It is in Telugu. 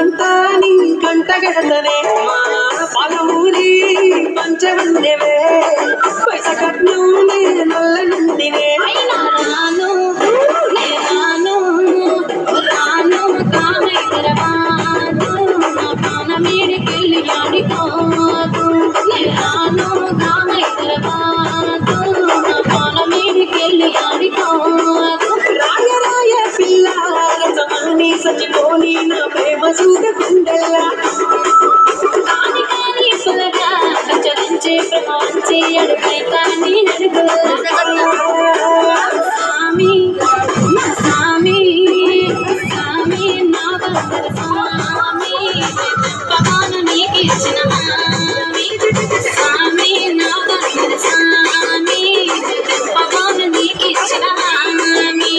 జన్మంతా నీ కంటగడతనే పాలమూరి పంచవన్నెవే పైస కట్నం నల్ల నుండినే రాను రాను రాను కామైరవాను నా ప్రాణమేడికెళ్ళి ఆడిపోదు రాను కామైరవాను నా ప్రాణమేడికెళ్ళి ఆడిపోదు రాయ రాయ పిల్ల రసమాని సచిపోని నా ప్రేమ చూడకుండల్లా కాని కాని పులగా చరించే ప్రమాంచే అడుగై కాని అడుగుల్లా సామి నా సామి సామి నా బందర సామి పవాన నీకిచ్చిన హామీ సామి నా బందర సామి పవాన నీకిచ్చిన హామీ